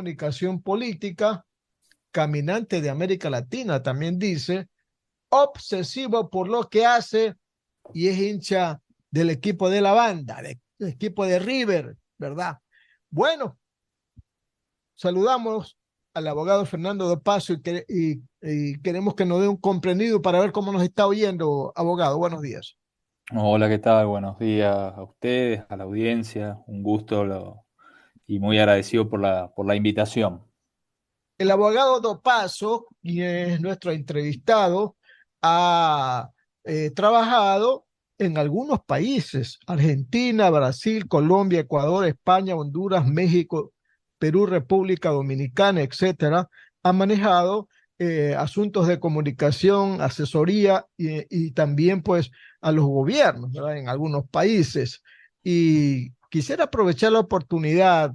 comunicación política, caminante de América Latina, también dice, obsesivo por lo que hace y es hincha del equipo de la banda, del equipo de River, ¿verdad? Bueno, saludamos al abogado Fernando de Paso y queremos que nos dé un comprendido para ver cómo nos está oyendo, abogado. Buenos días. Hola, ¿qué tal? Buenos días a ustedes, a la audiencia. Un gusto y muy agradecido por la invitación. El abogado de Paso, quien es nuestro entrevistado, ha trabajado en algunos países: Argentina, Brasil, Colombia, Ecuador, España, Honduras, México, Perú, República Dominicana, etcétera. Ha manejado asuntos de comunicación, asesoría y también pues a los gobiernos, ¿verdad? En algunos países. Y quisiera aprovechar la oportunidad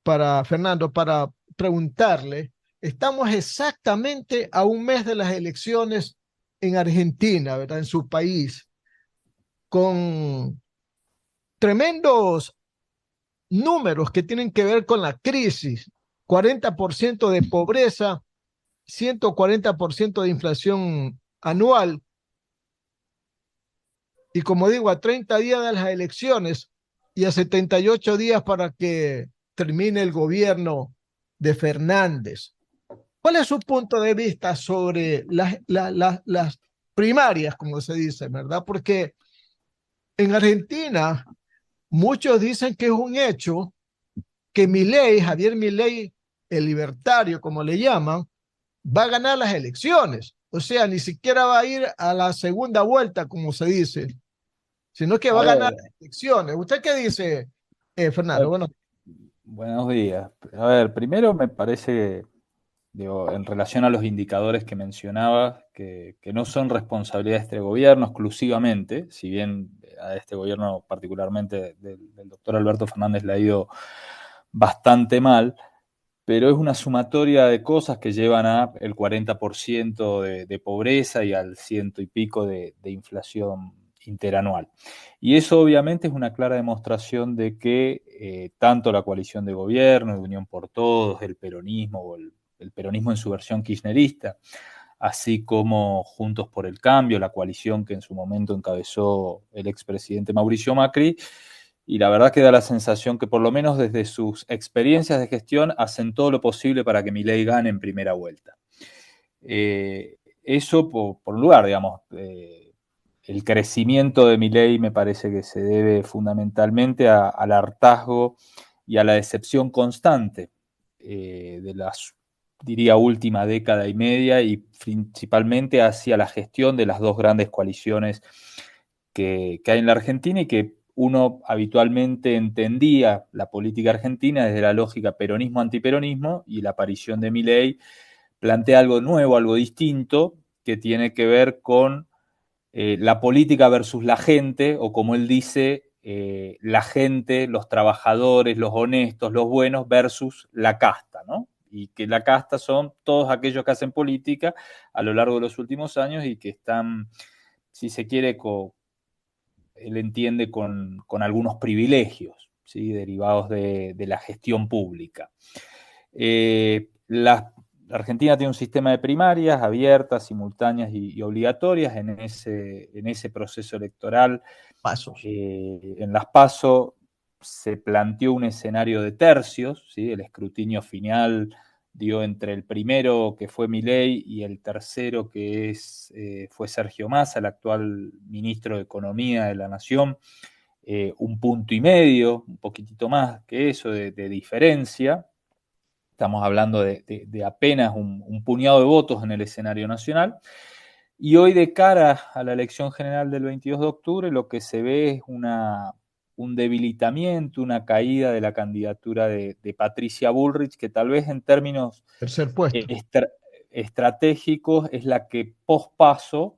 para Fernando, para preguntarle, estamos exactamente a un mes de las elecciones en Argentina, ¿verdad? En su país, con tremendos números que tienen que ver con la crisis: 40% de pobreza, 140% de inflación anual, y como digo, a 30 días de las elecciones y a 78 días para que termine el gobierno de Fernández. ¿Cuál es su punto de vista sobre las primarias, como se dice, verdad? Porque en Argentina muchos dicen que es un hecho que Milei, Javier Milei, el libertario, como le llaman, va a ganar las elecciones. O sea, ni siquiera va a ir a la segunda vuelta, como se dice, sino que va A a ganar ver, las elecciones. ¿Usted qué dice, Fernando? eh, Bueno, buenos días. A ver, primero me parece, digo, en relación a los indicadores que mencionabas, que no son responsabilidad de este gobierno exclusivamente, si bien a este gobierno particularmente del doctor Alberto Fernández le ha ido bastante mal. Pero es una sumatoria de cosas que llevan a el 40% de pobreza y al ciento y pico de inflación interanual. Y eso obviamente es una clara demostración de que tanto la coalición de gobierno, de Unión por Todos, el peronismo o el peronismo en su versión kirchnerista, así como Juntos por el Cambio, la coalición que en su momento encabezó el expresidente Mauricio Macri, y la verdad que da la sensación que por lo menos desde sus experiencias de gestión hacen todo lo posible para que Milei gane en primera vuelta. Eso por un lugar, digamos, el crecimiento de Milei me parece que se debe fundamentalmente al hartazgo y a la decepción constante de las, diría, última década y media, y principalmente hacia la gestión de las dos grandes coaliciones que hay en la Argentina, y que uno habitualmente entendía la política argentina desde la lógica peronismo-antiperonismo, y la aparición de Milei plantea algo nuevo, algo distinto, que tiene que ver con la política versus la gente, o como él dice, la gente, los trabajadores, los honestos, los buenos, versus la casta, ¿no? Y que la casta son todos aquellos que hacen política a lo largo de los últimos años y que están, si se quiere, él entiende con algunos privilegios, ¿sí? Derivados de la gestión pública. La Argentina tiene un sistema de primarias abiertas, simultáneas y obligatorias. En ese proceso electoral, pasos. en las PASO, se planteó un escenario de tercios, ¿sí? El escrutinio final dio entre el primero, que fue Milei, y el tercero, que fue Sergio Massa, el actual ministro de Economía de la Nación, un punto y medio, un poquitito más que eso de diferencia. Estamos hablando de apenas un puñado de votos en el escenario nacional. Y hoy, de cara a la elección general del 22 de octubre, lo que se ve es un debilitamiento, una caída de la candidatura de Patricia Bullrich, que tal vez en términos Tercer puesto. estra estratégicos es la que pospaso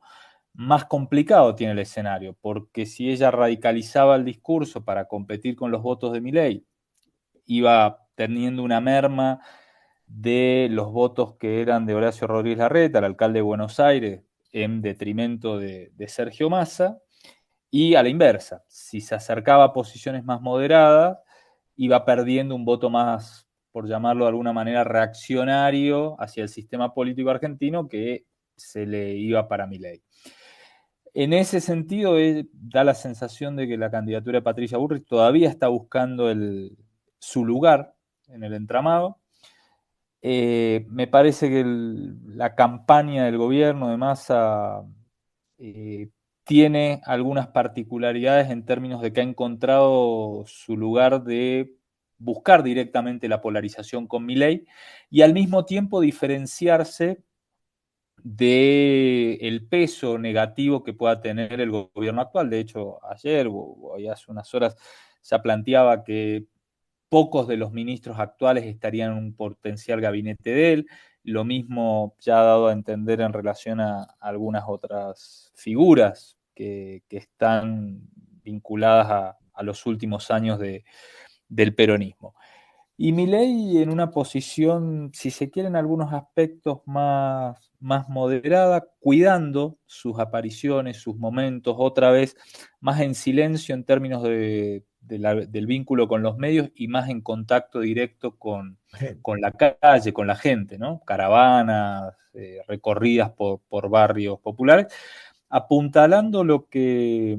más complicado tiene el escenario, porque si ella radicalizaba el discurso para competir con los votos de Milei, iba teniendo una merma de los votos que eran de Horacio Rodríguez Larreta, el alcalde de Buenos Aires, en detrimento de Sergio Massa, y a la inversa, si se acercaba a posiciones más moderadas, iba perdiendo un voto más por llamarlo de alguna manera, reaccionario hacia el sistema político argentino que se le iba para Milei. En ese sentido, da la sensación de que la candidatura de Patricia Bullrich todavía está buscando su lugar en el entramado. Me parece que la campaña del gobierno de Massa tiene algunas particularidades en términos de que ha encontrado su lugar de buscar directamente la polarización con Milei y al mismo tiempo diferenciarse del peso negativo que pueda tener el gobierno actual. De hecho, ayer o hace unas horas se planteaba que pocos de los ministros actuales estarían en un potencial gabinete de él. Lo mismo ya ha dado a entender en relación a algunas otras figuras que están vinculadas a los últimos años del peronismo. Y Milei en una posición, si se quiere, en algunos aspectos más moderada, cuidando sus apariciones, sus momentos, otra vez más en silencio en términos del vínculo con los medios y más en contacto directo con la calle, con la gente, ¿no? Caravanas, recorridas por barrios populares, apuntalando lo que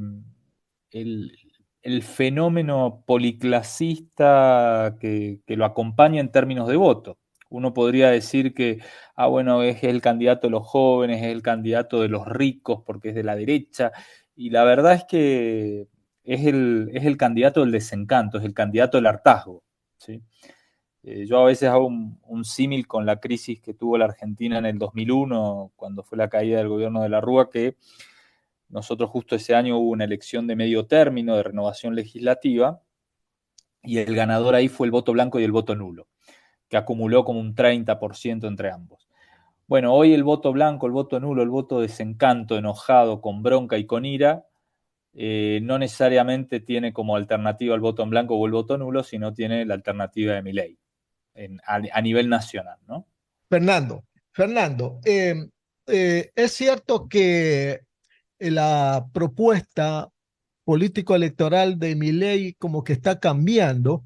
el, el fenómeno policlasista que lo acompaña en términos de voto. Uno podría decir que, bueno, es el candidato de los jóvenes, es el candidato de los ricos porque es de la derecha, y la verdad es que es el candidato del desencanto, es el candidato del hartazgo, ¿sí? Yo a veces hago un símil con la crisis que tuvo la Argentina en el 2001, cuando fue la caída del gobierno de la Rúa, que nosotros justo ese año hubo una elección de medio término, de renovación legislativa, y el ganador ahí fue el voto blanco y el voto nulo, que acumuló como un 30% entre ambos. Bueno, hoy el voto blanco, el voto nulo, el voto desencanto, enojado, con bronca y con ira, no necesariamente tiene como alternativa el voto en blanco o el voto nulo, sino tiene la alternativa de Milei a nivel nacional, ¿no? Fernando, es cierto que la propuesta político-electoral de Milei como que está cambiando,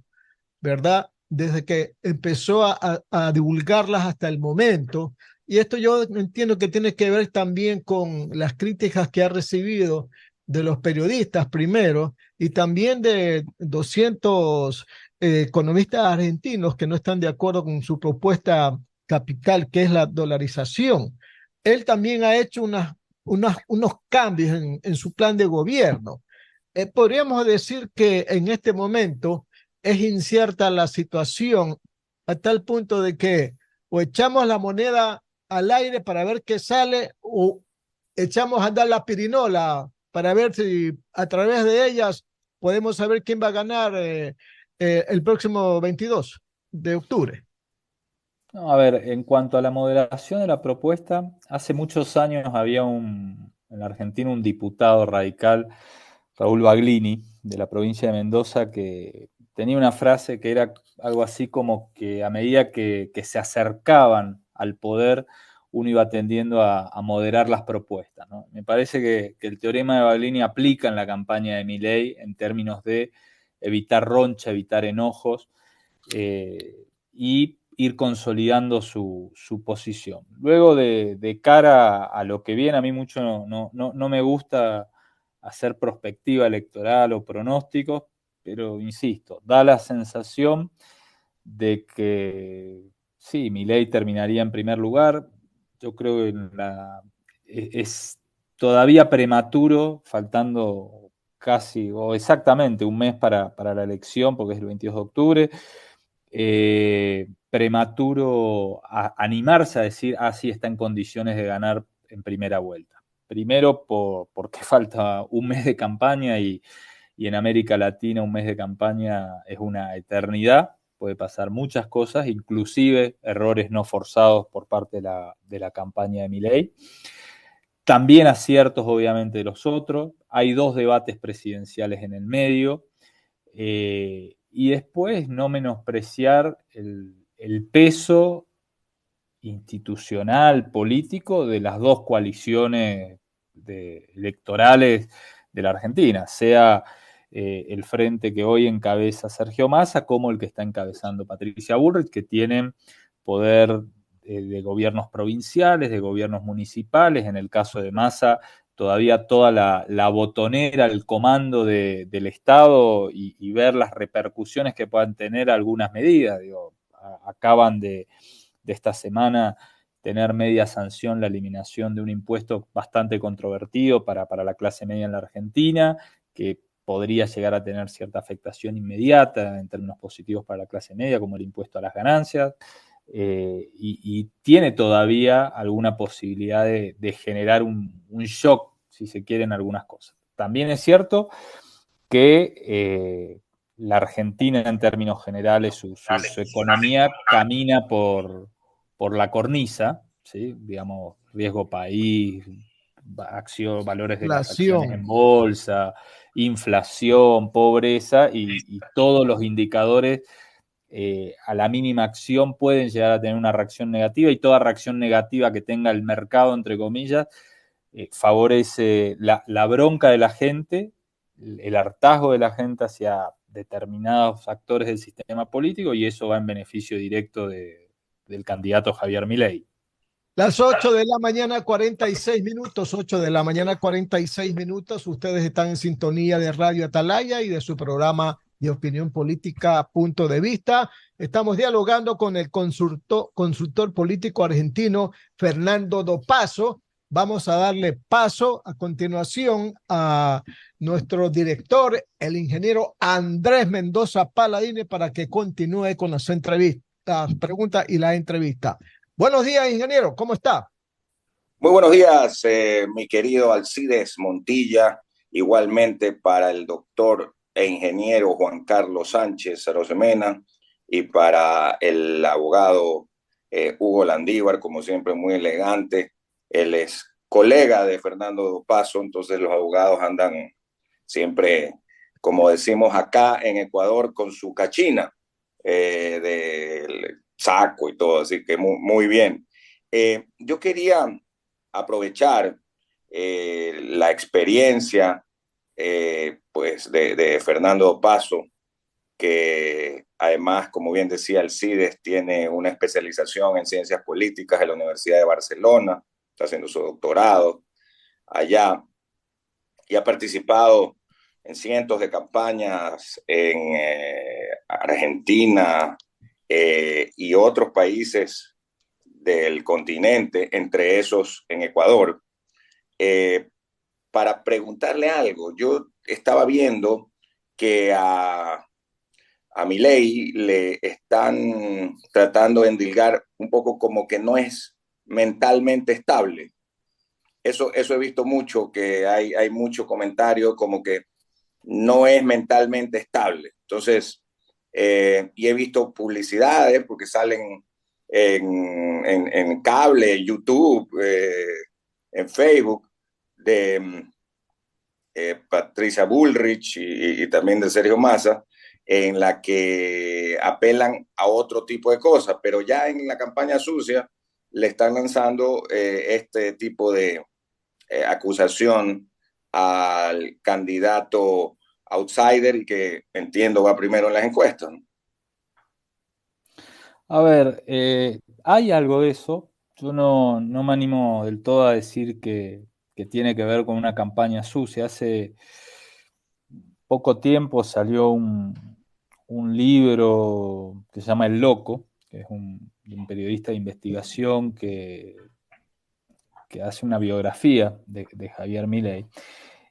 ¿verdad? Desde que empezó a divulgarlas hasta el momento. Y esto yo entiendo que tiene que ver también con las críticas que ha recibido de los periodistas primero y también de 200 economistas argentinos que no están de acuerdo con su propuesta capital, que es la dolarización. Él también ha hecho unos cambios en su plan de gobierno. Podríamos decir que en este momento es incierta la situación a tal punto de que o echamos la moneda al aire para ver qué sale o echamos a andar la pirinola para ver si a través de ellas podemos saber quién va a ganar el próximo 22 de octubre. No, a ver, en cuanto a la moderación de la propuesta, hace muchos años había en la Argentina un diputado radical, Raúl Baglini, de la provincia de Mendoza, que tenía una frase que era algo así como que a medida que se acercaban al poder, uno iba tendiendo a moderar las propuestas, ¿no? Me parece que el teorema de Baglini aplica en la campaña de Milei en términos de evitar roncha, evitar enojos, y ir consolidando su posición. Luego de cara a lo que viene, a mí mucho no me gusta hacer prospectiva electoral o pronósticos, pero insisto, da la sensación de que sí, Milei terminaría en primer lugar. Yo creo que es todavía prematuro, faltando casi o exactamente un mes para la elección, porque es el 22 de octubre. Prematuro animarse a decir, sí, está en condiciones de ganar en primera vuelta. Primero porque falta un mes de campaña y en América Latina un mes de campaña es una eternidad, puede pasar muchas cosas, inclusive errores no forzados por parte de la campaña de Milei. También aciertos, obviamente, de los otros. Hay 2 debates presidenciales en el medio. Y después no menospreciar el peso institucional, político de las 2 coaliciones electorales de la Argentina, sea el frente que hoy encabeza Sergio Massa como el que está encabezando Patricia Bullrich, que tienen poder de gobiernos provinciales, de gobiernos municipales. En el caso de Massa, todavía toda la botonera, el comando del Estado y ver las repercusiones que puedan tener algunas medidas. Digo, acaban de esta semana tener media sanción la eliminación de un impuesto bastante controvertido para la clase media en la Argentina, que podría llegar a tener cierta afectación inmediata en términos positivos para la clase media, como el impuesto a las ganancias. Y tiene todavía alguna posibilidad de generar un shock, si se quiere, en algunas cosas. También es cierto que la Argentina, en términos generales, su economía camina por la cornisa, ¿sí? Digamos, riesgo país, valores de las acciones en Inflación. bolsa, inflación, pobreza y todos los indicadores a la mínima acción pueden llegar a tener una reacción negativa, y toda reacción negativa que tenga el mercado, entre comillas, favorece la bronca de la gente, el hartazgo de la gente hacia determinados actores del sistema político, y eso va en beneficio directo del candidato Javier Milei. Las 8 de la mañana, 46 minutos, 8 de la mañana, 46 minutos. Ustedes están en sintonía de Radio Atalaya y de su programa de opinión política Punto de Vista. Estamos dialogando con el consultor político argentino Fernando Dopazo. Vamos a darle paso a continuación a nuestro director, el ingeniero Andrés Mendoza Paladine, para que continúe con las entrevistas, las preguntas y la entrevista. Buenos días, ingeniero, ¿cómo está? Muy buenos días, mi querido Alcides Montilla, igualmente para el doctor e ingeniero Juan Carlos Sánchez Arosemena y para el abogado Hugo Landívar, como siempre muy elegante. Él es colega de Fernando Paso, entonces los abogados andan siempre, como decimos acá en Ecuador, con su cachina del saco y todo, así que muy bien. Yo quería aprovechar la experiencia pues de Fernando Paso, que además, como bien decía Alcides, tiene una especialización en ciencias políticas en la Universidad de Barcelona, está haciendo su doctorado allá y ha participado en cientos de campañas en Argentina y otros países del continente, entre esos en Ecuador, eh, para preguntarle algo. Yo estaba viendo que a Milei le están tratando de endilgar un poco como que no es mentalmente estable. Eso he visto mucho, que hay mucho comentario como que no es mentalmente estable. Entonces, y he visto publicidades porque salen en cable, YouTube, en Facebook, de Patricia Bullrich y también de Sergio Massa, en la que apelan a otro tipo de cosas, pero ya en la campaña sucia le están lanzando este tipo de acusación al candidato outsider y que entiendo va primero en las encuestas, ¿no? A ver, hay algo de eso. Yo no me animo del todo a decir que tiene que ver con una campaña sucia. Hace poco tiempo salió un libro que se llama El Loco, que es un periodista de investigación que hace una biografía de Javier Milei.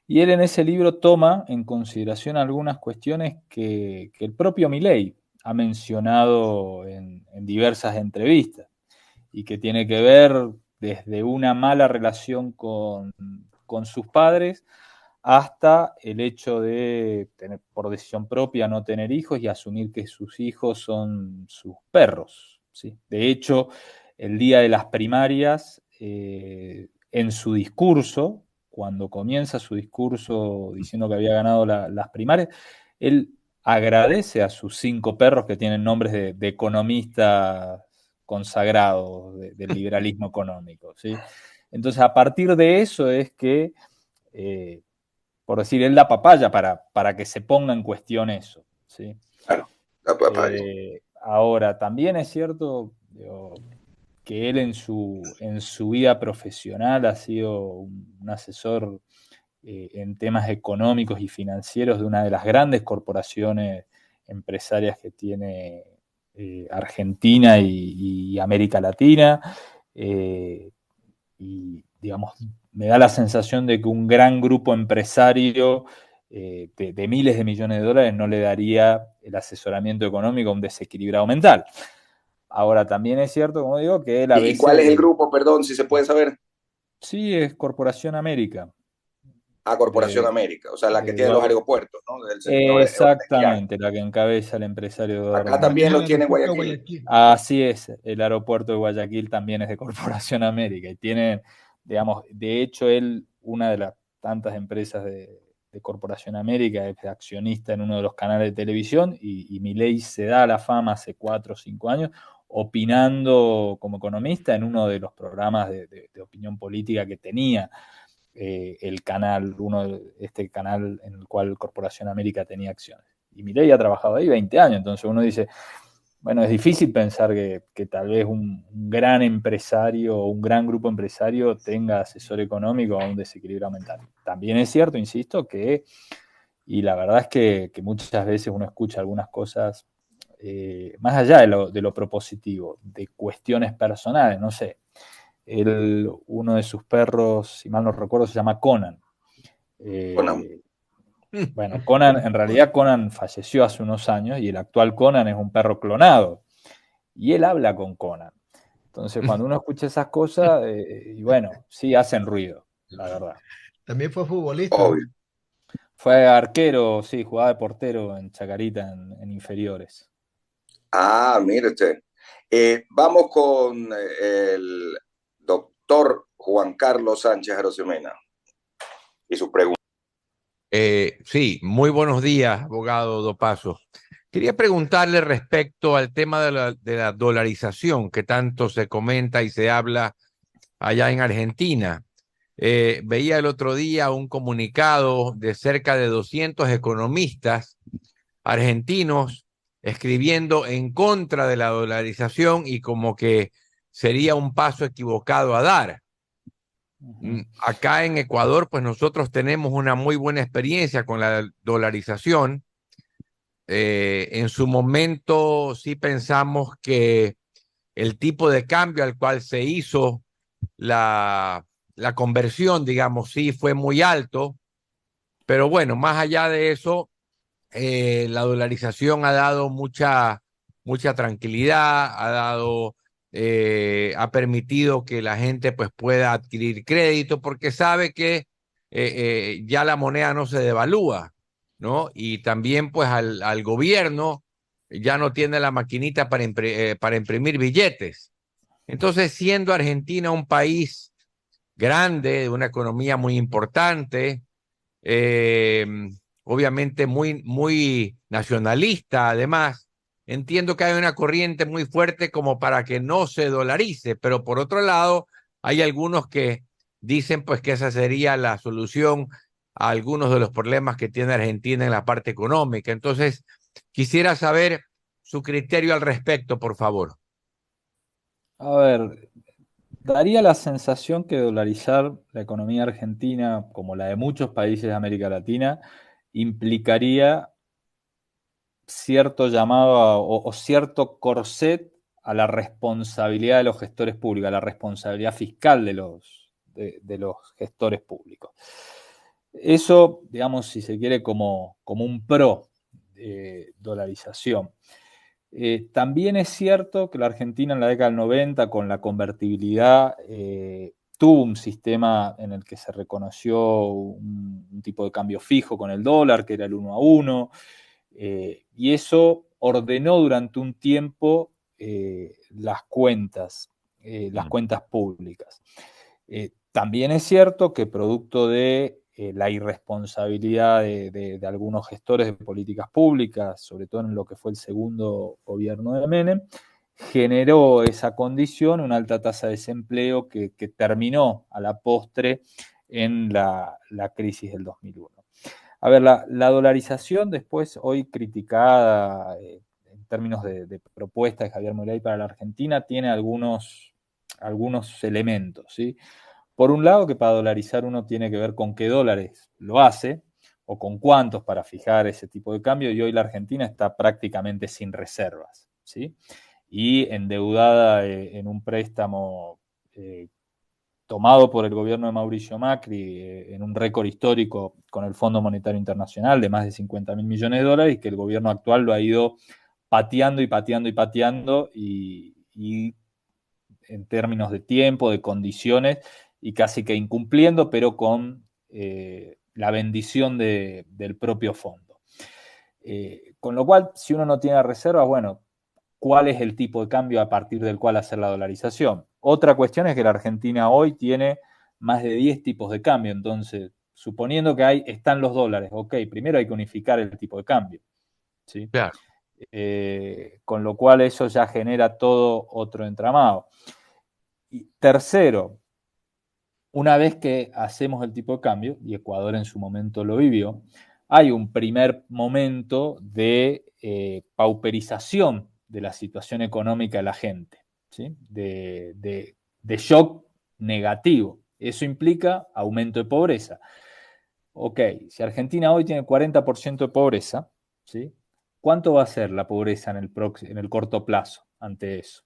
Y él en ese libro toma en consideración algunas cuestiones que el propio Milei ha mencionado en diversas entrevistas, y que tiene que ver desde una mala relación con sus padres hasta el hecho de tener por decisión propia no tener hijos y asumir que sus hijos son sus perros, ¿sí? De hecho, el día de las primarias, en su discurso, cuando comienza su discurso diciendo que había ganado las primarias, él agradece a sus 5 perros que tienen nombres de economistas consagrados del liberalismo económico, ¿sí? Entonces, a partir de eso es que por decir, él da papaya para que se ponga en cuestión eso, ¿sí? Claro, la papaya. Ahora, también es cierto, digo, que él en su vida profesional ha sido un asesor en temas económicos y financieros de una de las grandes corporaciones empresarias que tiene Argentina y América Latina. Y, digamos, me da la sensación de que un gran grupo empresario de miles de millones de dólares no le daría el asesoramiento económico a un desequilibrado mental. Ahora, también es cierto, como digo, que él a ¿Y cuál veces... es el grupo, perdón, si se puede saber? Sí, es Corporación América. A Corporación De, América, o sea, la que de tiene los Eduardo. aeropuertos, ¿no? Del señor Ornequian. Exactamente, la que encabeza el empresario Eduardo Acá La que es también Ornequian. el lo tiene en aeropuerto de Guayaquil. Guayaquil. Así es, el aeropuerto de Guayaquil también es de Corporación América y tiene, digamos, de hecho él, una de las tantas empresas de Corporación América, es accionista en uno de los canales de televisión y Milei se da la fama hace 4 o 5 años opinando como economista en uno de los programas de opinión política que tenía el canal, este canal en el cual Corporación América tenía acciones. Y Milei ha trabajado ahí 20 años, entonces uno dice, bueno, es difícil pensar que tal vez un gran empresario o un gran grupo empresario tenga asesor económico a un desequilibrio mental. También es cierto, insisto, y la verdad es que muchas veces uno escucha algunas cosas más allá de lo propositivo, de cuestiones personales, no sé. Uno de sus perros, si mal no recuerdo, se llama Conan. Bueno, Bueno, Conan, en realidad Conan falleció hace unos años y el actual Conan es un perro clonado. Y él habla con Conan. Entonces, cuando uno escucha esas cosas, y bueno, sí hacen ruido, la verdad. También fue futbolista, ¿no? obvio. Fue arquero, sí, jugaba de portero en Chacarita, en inferiores. Ah, mire usted. Vamos con el doctor Juan Carlos Sánchez Arosemena y sus preguntas. Sí, muy buenos días, abogado Dopazo. Quería preguntarle respecto al tema de la dolarización que tanto se comenta y se habla allá en Argentina. Veía el otro día un comunicado de cerca de 200 economistas argentinos escribiendo en contra de la dolarización y como que sería un paso equivocado a dar. Acá en Ecuador, pues nosotros tenemos una muy buena experiencia con la dolarización. En su momento sí pensamos que el tipo de cambio al cual se hizo la conversión, digamos, sí fue muy alto, pero bueno, más allá de eso, la dolarización ha dado mucha tranquilidad, ha permitido que la gente pues pueda adquirir crédito porque sabe que ya la moneda no se devalúa, ¿no? Y también pues al gobierno ya no tiene la maquinita para imprimir billetes. Entonces, siendo Argentina un país grande, de una economía muy importante, eh, obviamente muy nacionalista, además, entiendo que hay una corriente muy fuerte como para que no se dolarice, pero por otro lado, hay algunos que dicen pues que esa sería la solución a algunos de los problemas que tiene Argentina en la parte económica. Entonces, quisiera saber su criterio al respecto, por favor. A ver, daría la sensación que dolarizar la economía argentina, como la de muchos países de América Latina, implicaría cierto llamado o cierto corset a la responsabilidad de los gestores públicos, a la responsabilidad fiscal de los gestores públicos. Eso, digamos, si se quiere, como un pro de dolarización. También es cierto que la Argentina en la década del 90, con la convertibilidad, tuvo un sistema en el que se reconoció un tipo de cambio fijo con el dólar, que era el 1 a 1, y eso ordenó durante un tiempo las cuentas públicas. También es cierto que producto de la irresponsabilidad de algunos gestores de políticas públicas, sobre todo en lo que fue el segundo gobierno de Menem, generó esa condición, una alta tasa de desempleo que terminó a la postre en la crisis del 2001. A ver, la dolarización después, hoy criticada en términos de propuesta de Javier Milei para la Argentina, tiene algunos elementos, ¿sí? Por un lado, que para dolarizar uno tiene que ver con qué dólares lo hace, o con cuántos para fijar ese tipo de cambio, y hoy la Argentina está prácticamente sin reservas, ¿sí? Y endeudada en un préstamo tomado por el gobierno de Mauricio Macri en un récord histórico con el Fondo Monetario Internacional de más de 50.000 millones de dólares, y que el gobierno actual lo ha ido pateando y pateando y pateando, y en términos de tiempo, de condiciones, y casi que incumpliendo, pero con la bendición del propio fondo. Con lo cual, si uno no tiene reservas, bueno, ¿cuál es el tipo de cambio a partir del cual hacer la dolarización? Otra cuestión es que la Argentina hoy tiene más de 10 tipos de cambio, entonces, suponiendo que están los dólares, ok, primero hay que unificar el tipo de cambio, ¿sí? Claro. Con lo cual eso ya genera todo otro entramado. Y tercero, una vez que hacemos el tipo de cambio, y Ecuador en su momento lo vivió, hay un primer momento de pauperización de la situación económica de la gente, ¿sí? De shock negativo. Eso implica aumento de pobreza. Ok, si Argentina hoy tiene 40% de pobreza, ¿sí? ¿Cuánto va a ser la pobreza en el corto plazo ante eso?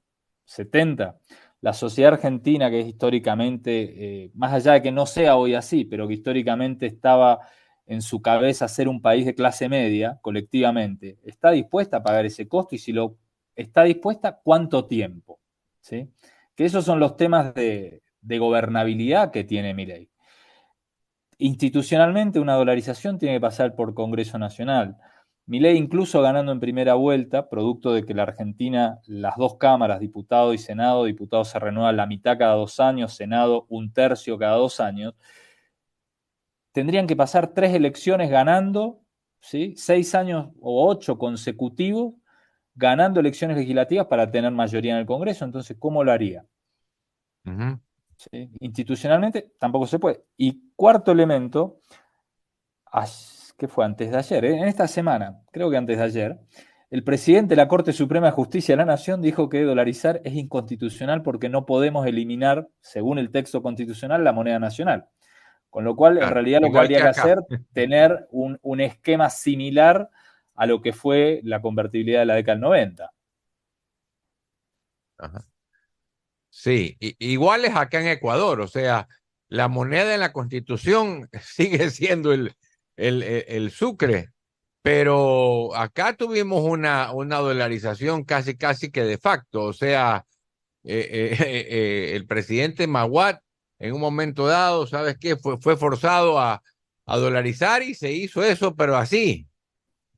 ¿70? La sociedad argentina, que es históricamente, más allá de que no sea hoy así, pero que históricamente estaba en su cabeza ser un país de clase media, colectivamente, ¿está dispuesta a pagar ese costo? Y si lo está dispuesta, ¿cuánto tiempo? ¿Sí? Que esos son los temas de gobernabilidad que tiene Milei. Institucionalmente, una dolarización tiene que pasar por Congreso Nacional. Milei, incluso ganando en primera vuelta, producto de que la Argentina, las dos cámaras, diputado y senado, diputado se renuevan la mitad cada 2 años, senado un tercio cada 2 años, tendrían que pasar 3 elecciones ganando, ¿sí? 6 años o 8 consecutivos, ganando elecciones legislativas para tener mayoría en el Congreso. Entonces, ¿cómo lo haría? Ujú. ¿Sí? Institucionalmente tampoco se puede. Y cuarto elemento, ¿qué fue? Antes de ayer, en esta semana, creo que antes de ayer, el presidente de la Corte Suprema de Justicia de la Nación dijo que dolarizar es inconstitucional porque no podemos eliminar, según el texto constitucional, la moneda nacional. Con lo cual, en Claro. realidad, lo que Igual habría que que acá. hacer es tener un esquema similar a lo que fue la convertibilidad de la década del 90. Ajá. Sí, igual es acá en Ecuador, o sea, la moneda en la Constitución sigue siendo el sucre, pero acá tuvimos una dolarización casi, casi que de facto, o sea, el presidente Maguad en un momento dado, ¿sabes qué? Fue forzado a dolarizar y se hizo eso, pero así,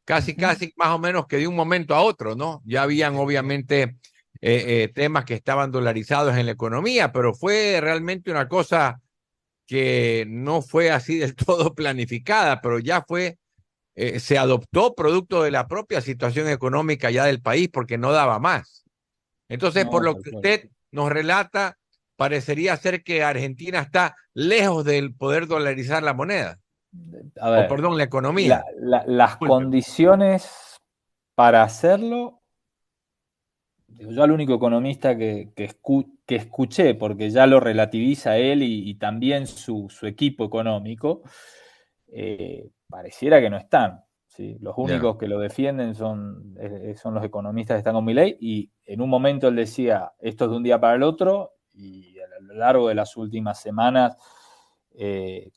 casi, casi más o menos que de un momento a otro, ¿no? Ya habían obviamente temas que estaban dolarizados en la economía, pero fue realmente una cosa que no fue así del todo planificada, pero ya se adoptó producto de la propia situación económica ya del país porque no daba más. Entonces, por No, lo tal que cual. usted nos relata, parecería ser que Argentina está lejos del poder dolarizar la moneda, A o ver, perdón, la economía. las Disculpe. condiciones para hacerlo, yo al único economista que escuché, porque ya lo relativiza él y también su equipo económico, pareciera que no están. ¿Sí? Los Ya. únicos que lo defienden son los economistas que están con Milei, y en un momento él decía, esto es de un día para el otro, y a lo largo de las últimas semanas,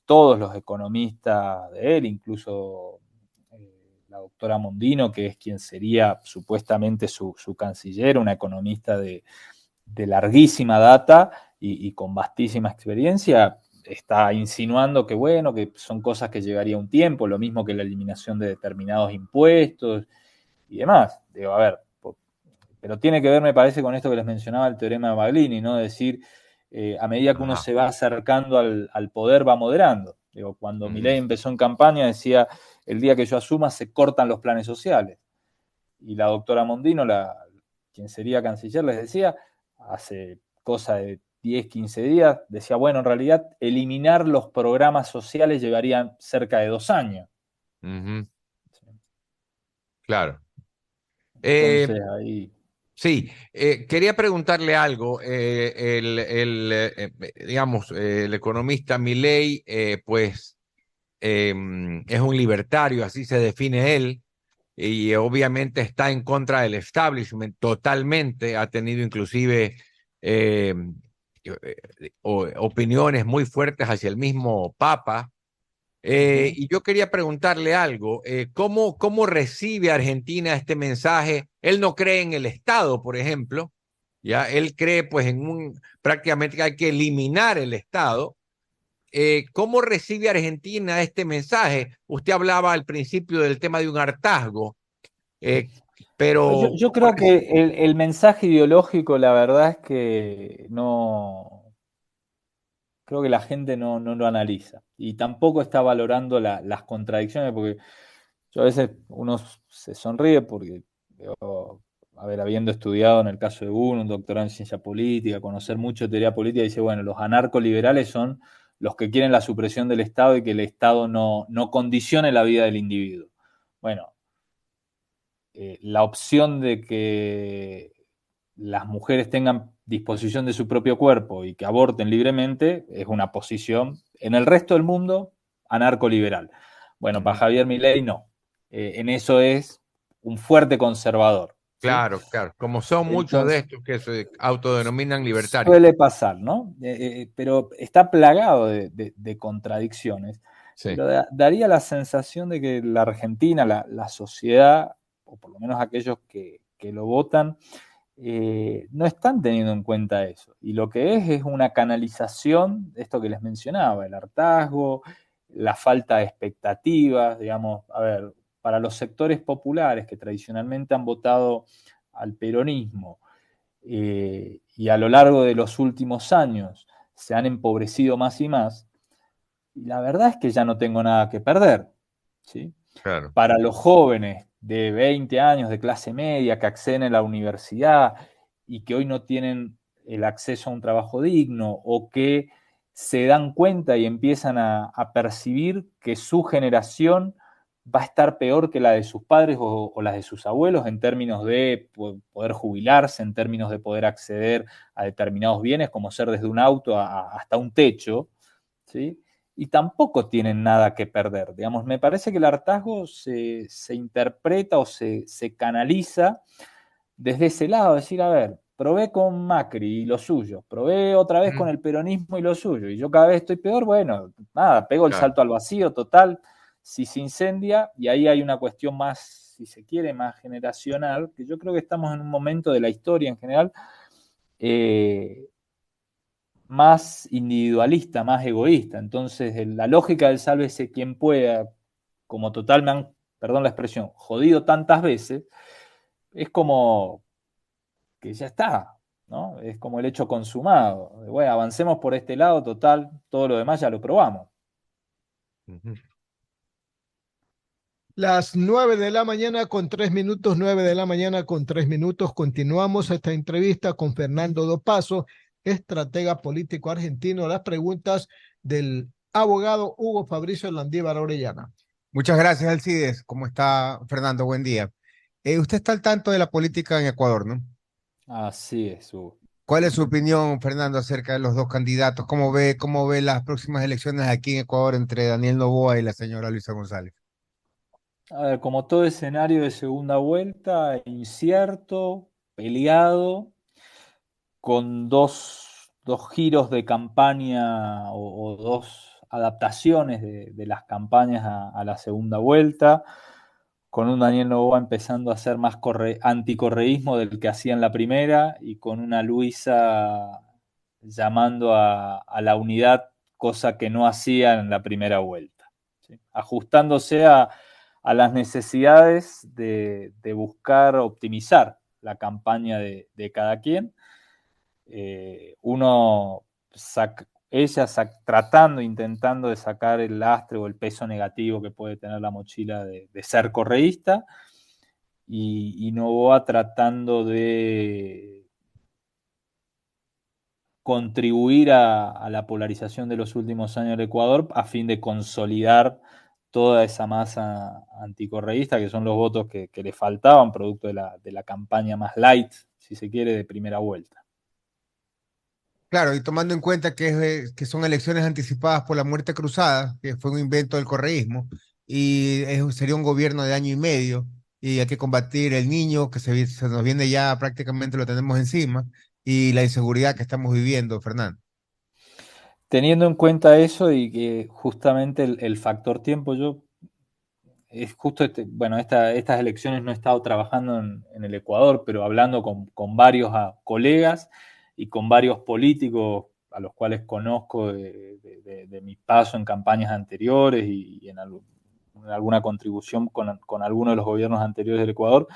todos los economistas de él, incluso la doctora Mondino, que es quien sería supuestamente su canciller, una economista de larguísima data y con vastísima experiencia, está insinuando que, bueno, que son cosas que llevaría un tiempo, lo mismo que la eliminación de determinados impuestos y demás. Digo, a ver, pero tiene que ver, me parece, con esto que les mencionaba el teorema de Maglini, ¿no? Es decir, a medida que uno Ajá. se va acercando al poder, va moderando. Digo, cuando Ujú. Milei empezó en campaña, decía, el día que yo asuma se cortan los planes sociales. Y la doctora Mondino, quien sería canciller, les decía, hace cosa de 10, 15 días, decía, bueno, en realidad eliminar los programas sociales llevaría cerca de 2 años. Ujú, Sí. claro. Entonces ahí. Sí, quería preguntarle algo. Digamos, el economista Milei, pues es un libertario, así se define él, y obviamente está en contra del establishment totalmente. Ha tenido inclusive eh, opiniones muy fuertes hacia el mismo Papa. Ujú. Y yo quería preguntarle algo, ¿cómo recibe Argentina este mensaje? Él no cree en el Estado, por ejemplo, ya él cree pues prácticamente que hay que eliminar el Estado. ¿Cómo recibe Argentina este mensaje? Usted hablaba al principio del tema de un hartazgo, pero Yo creo que el mensaje ideológico, la verdad es que no, creo que la gente no lo analiza y tampoco está valorando las contradicciones, porque yo a veces uno se sonríe porque, a ver, habiendo estudiado en el caso de uno, un doctorado en ciencia política, conocer mucho de teoría política, dice, bueno, los anarcoliberales son los que quieren la supresión del Estado y que el Estado no condicione la vida del individuo. Bueno, la opción de que las mujeres tengan disposición de su propio cuerpo y que aborten libremente es una posición, en el resto del mundo, anarcoliberal. Bueno, para ujú, Javier Milei no. En eso es un fuerte conservador, ¿sí? claro, claro, como son muchos de Entonces, estos que se autodenominan libertarios. suele pasar, ¿no? Pero está plagado de contradicciones. Sí, Pero daría la sensación de que la Argentina, la sociedad, o por lo menos aquellos que lo votan, no están teniendo en cuenta eso. Y lo que es una canalización de esto que les mencionaba, el hartazgo, la falta de expectativas, digamos, a ver, para los sectores populares que tradicionalmente han votado al peronismo, y a lo largo de los últimos años se han empobrecido más y más, y la verdad es que ya no tengo nada que perder, ¿sí? claro. Para los jóvenes de 20 años de clase media que acceden a la universidad y que hoy no tienen el acceso a un trabajo digno o que se dan cuenta y empiezan a percibir que su generación va a estar peor que la de sus padres o las de sus abuelos en términos de poder jubilarse, en términos de poder acceder a determinados bienes, como ser desde un auto hasta un techo, ¿sí? Y tampoco tienen nada que perder. Digamos, me parece que el hartazgo se interpreta o se canaliza desde ese lado, decir, a ver, probé con Macri y lo suyo, probé otra vez con Mm, el peronismo y lo suyo, y yo cada vez estoy peor, bueno, nada, pego el claro. salto al vacío total, si se incendia, y ahí hay una cuestión más, si se quiere, más generacional, que yo creo que estamos en un momento de la historia en general, eh, más individualista, más egoísta. Entonces, la lógica del sálvese quien pueda, como total me han, perdón la expresión, jodido tantas veces, es como que ya está, ¿no? Es como el hecho consumado. Bueno, avancemos por este lado, total, todo lo demás ya lo probamos. Ujú. Las 9 de la mañana con 3 minutos, 9 de la mañana con 3 minutos. Continuamos esta entrevista con Fernando Dopazo, estratega político argentino. Las preguntas del abogado Hugo Fabricio Landívar Orellana. Muchas gracias, Alcides. ¿Cómo está, Fernando? Buen día. Usted está al tanto de la política en Ecuador, ¿no? Así es, Hugo. ¿Cuál es su opinión, Fernando, acerca de los dos candidatos? ¿Cómo ve las próximas elecciones aquí en Ecuador entre Daniel Noboa y la señora Luisa González? A ver, como todo escenario de segunda vuelta, incierto, peleado, con dos giros de campaña o dos adaptaciones de las campañas a la segunda vuelta, con un Daniel Noboa empezando a hacer más anticorreísmo del que hacía en la primera y con una Luisa llamando a la unidad, cosa que no hacía en la primera vuelta, ¿sí? Ajustándose a las necesidades de buscar optimizar la campaña de cada quien. Uno ella tratando, intentando de sacar el lastre o el peso negativo que puede tener la mochila de ser correísta, y Novoa tratando de contribuir a la polarización de los últimos años del Ecuador a fin de consolidar toda esa masa anticorreísta, que son los votos que le faltaban, producto de la campaña más light, si se quiere, de primera vuelta. Claro, y tomando en cuenta que son elecciones anticipadas por la muerte cruzada, que fue un invento del correísmo, y sería un gobierno de año y medio, y hay que combatir el niño que se nos viene ya prácticamente lo tenemos encima, y la inseguridad que estamos viviendo, Fernando. Teniendo en cuenta eso y que justamente el factor tiempo, yo es justo bueno, estas elecciones no he estado trabajando en el Ecuador, pero hablando con varios colegas y con varios políticos a los cuales conozco de mi paso en campañas anteriores y en alguna contribución con algunos de los gobiernos anteriores del Ecuador.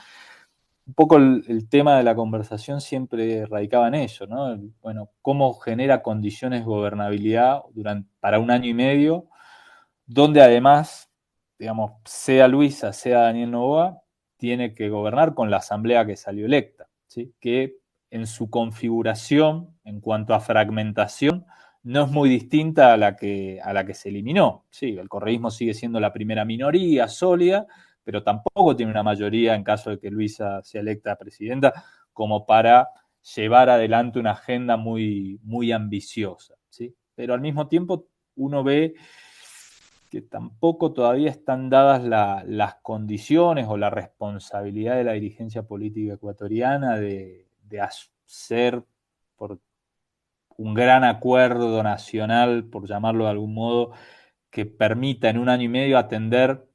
Un poco el tema de la conversación siempre radicaba en eso, ¿no? Bueno, cómo genera condiciones de gobernabilidad para un año y medio, donde además, digamos, sea Luisa, sea Daniel Noboa, tiene que gobernar con la asamblea que salió electa, ¿sí? Que en su configuración, en cuanto a fragmentación, no es muy distinta a la que se eliminó. Sí, el correísmo sigue siendo la primera minoría sólida, pero tampoco tiene una mayoría en caso de que Luisa sea electa presidenta como para llevar adelante una agenda muy, muy ambiciosa, ¿sí? Pero al mismo tiempo uno ve que tampoco todavía están dadas las condiciones o la responsabilidad de la dirigencia política ecuatoriana de hacer por un gran acuerdo nacional, por llamarlo de algún modo, que permita en un año y medio atender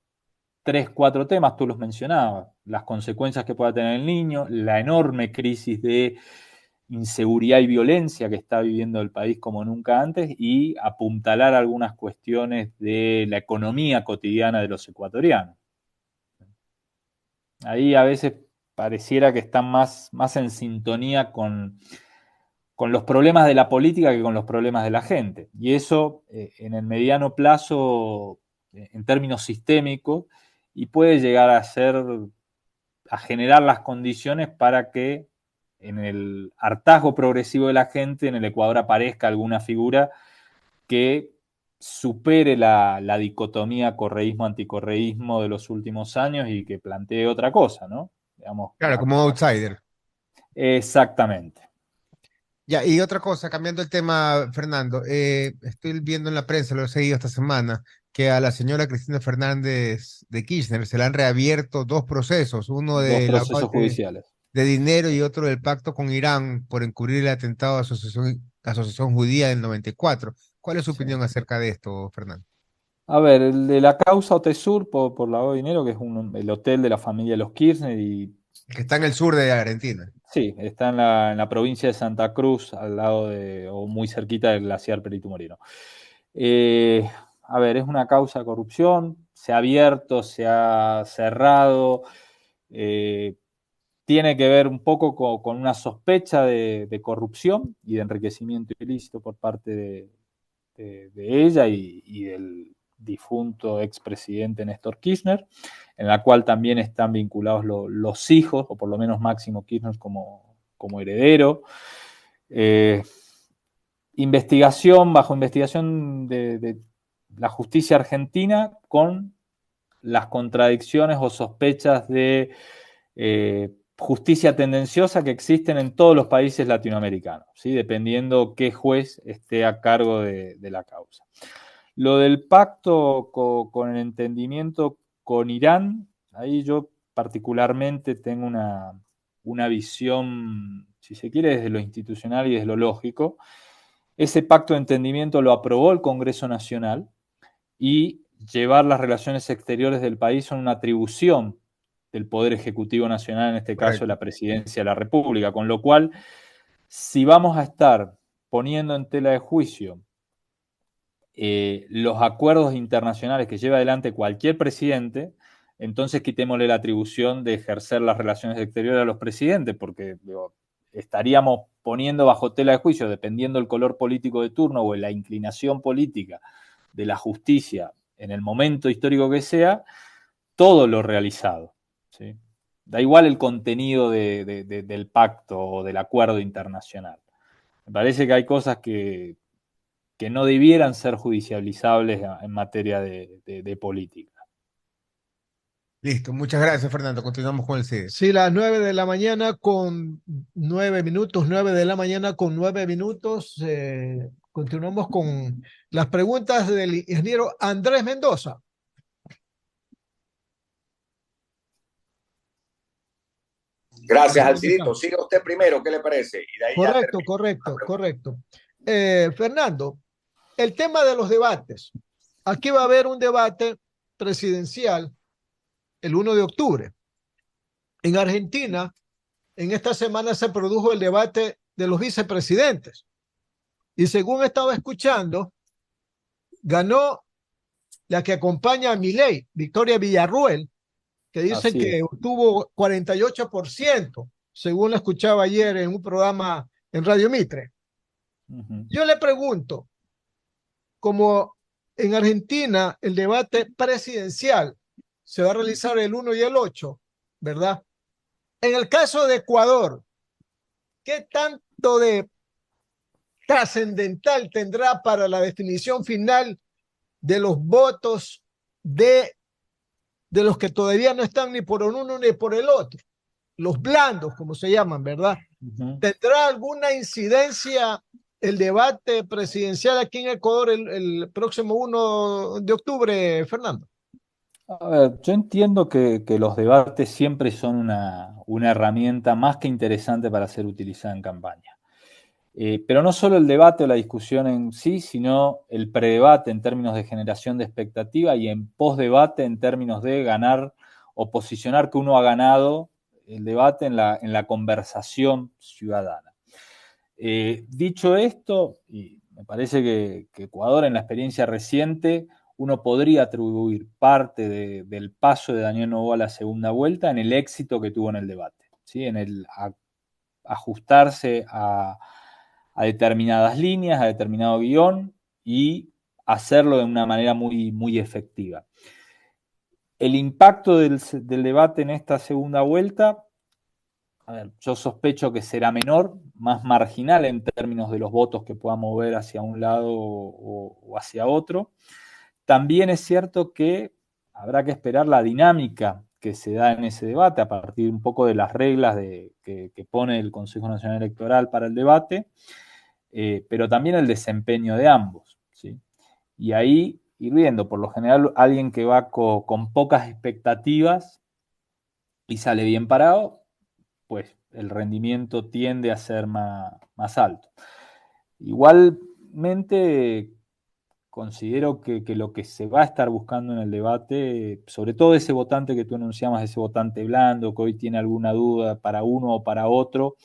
3, 4 temas, tú los mencionabas, las consecuencias que pueda tener el niño, la enorme crisis de inseguridad y violencia que está viviendo el país como nunca antes y apuntalar algunas cuestiones de la economía cotidiana de los ecuatorianos. Ahí a veces pareciera que están más en sintonía con los problemas de la política que con los problemas de la gente. Y eso en el mediano plazo, en términos sistémicos, y puede llegar a generar las condiciones para que en el hartazgo progresivo de la gente en el Ecuador aparezca alguna figura que supere la dicotomía correísmo-anticorreísmo de los últimos años y que plantee otra cosa, ¿no? Digamos, Claro, como outsider. exactamente. Ya, y otra cosa, cambiando el tema, Fernando, estoy viendo en la prensa, lo he seguido esta semana, que a la señora Cristina Fernández de Kirchner se le han reabierto dos procesos, uno Dos de procesos lavado judiciales. de dinero y otro del pacto con Irán por encubrir el atentado a Asociación Judía del 94. ¿Cuál es su Sí. opinión acerca de esto, Fernando? A ver, el de la causa Otesur por lavado de dinero, que es el hotel de la familia de los Kirchner, y El que está en el sur de Argentina. sí, está en la provincia de Santa Cruz, al lado o muy cerquita del glaciar Perito Moreno. A ver, es una causa de corrupción, se ha abierto, se ha cerrado, eh, tiene que ver un poco con una sospecha de corrupción y de enriquecimiento ilícito por parte de ella y del difunto expresidente Néstor Kirchner, en la cual también están vinculados los hijos, o por lo menos Máximo Kirchner como heredero. Eh, bajo investigación de la justicia argentina con las contradicciones o sospechas de justicia tendenciosa que existen en todos los países latinoamericanos, ¿sí? Dependiendo qué juez esté a cargo de la causa. Lo del pacto con el entendimiento con Irán, ahí yo particularmente tengo una visión, si se quiere, desde lo institucional y desde lo lógico. Ese pacto de entendimiento lo aprobó el Congreso Nacional y llevar las relaciones exteriores del país son una atribución del Poder Ejecutivo Nacional, en este caso de Correcto. la Presidencia de la República, con lo cual, si vamos a estar poniendo en tela de juicio los acuerdos internacionales que lleva adelante cualquier presidente, entonces quitémosle la atribución de ejercer las relaciones exteriores a los presidentes, porque digo, estaríamos poniendo bajo tela de juicio, dependiendo del color político de turno o de la inclinación política de la justicia en el momento histórico que sea, todo lo realizado, ¿sí? Da igual el contenido del pacto o del acuerdo internacional. Me parece que hay cosas que no debieran ser judicializables en materia de política. Listo, muchas gracias, Fernando. Continuamos con el CIDE. Sí, las 9 de la mañana con 9 minutos, 9 de la mañana con 9 minutos. Continuamos con las preguntas del ingeniero Andrés Mendoza. Gracias, Alcidito. Siga usted primero, ¿qué le parece? Y de ahí ya Correcto, termino. correcto. Fernando, el tema de los debates. Aquí va a haber un debate presidencial el 1 de octubre. En Argentina, en esta semana se produjo el debate de los vicepresidentes. Y según estaba escuchando, ganó la que acompaña a Milei, Victoria Villarruel, que dice que obtuvo 48%, según la escuchaba ayer en un programa en Radio Mitre. Yo le pregunto, como en Argentina el debate presidencial se va a realizar el 1 y el 8, ¿verdad? En el caso de Ecuador, ¿qué tanto de trascendental tendrá para la definición final de los votos de los que todavía no están ni por uno ni por el otro? Los blandos, como se llaman, ¿verdad? ¿Tendrá alguna incidencia el debate presidencial aquí en Ecuador el próximo 1 de octubre, Fernando? A ver, yo entiendo que los debates siempre son una herramienta más que interesante para ser utilizada en campaña. Pero no solo el debate o la discusión en sí, sino el predebate en términos de generación de expectativa y en postdebate en términos de ganar o posicionar que uno ha ganado el debate en la conversación ciudadana. Dicho esto, y me parece que Ecuador en la experiencia reciente uno podría atribuir parte del paso de Daniel Noboa a la segunda vuelta en el éxito que tuvo en el debate, ¿sí? En el ajustarse a determinadas líneas, a determinado guión y hacerlo de una manera muy, muy efectiva. El impacto del debate en esta segunda vuelta, a ver, yo sospecho que será menor, más marginal en términos de los votos que pueda mover hacia un lado o hacia otro. También es cierto que habrá que esperar la dinámica que se da en ese debate a partir un poco de las reglas que pone el Consejo Nacional Electoral para el debate, pero también el desempeño de ambos, ¿sí? Y ahí ir viendo, por lo general, alguien que va con pocas expectativas y sale bien parado, pues el rendimiento tiende a ser más alto. Igualmente, considero que lo que se va a estar buscando en el debate, sobre todo ese votante que tú anunciabas, ese votante blando, que hoy tiene alguna duda para uno o para otro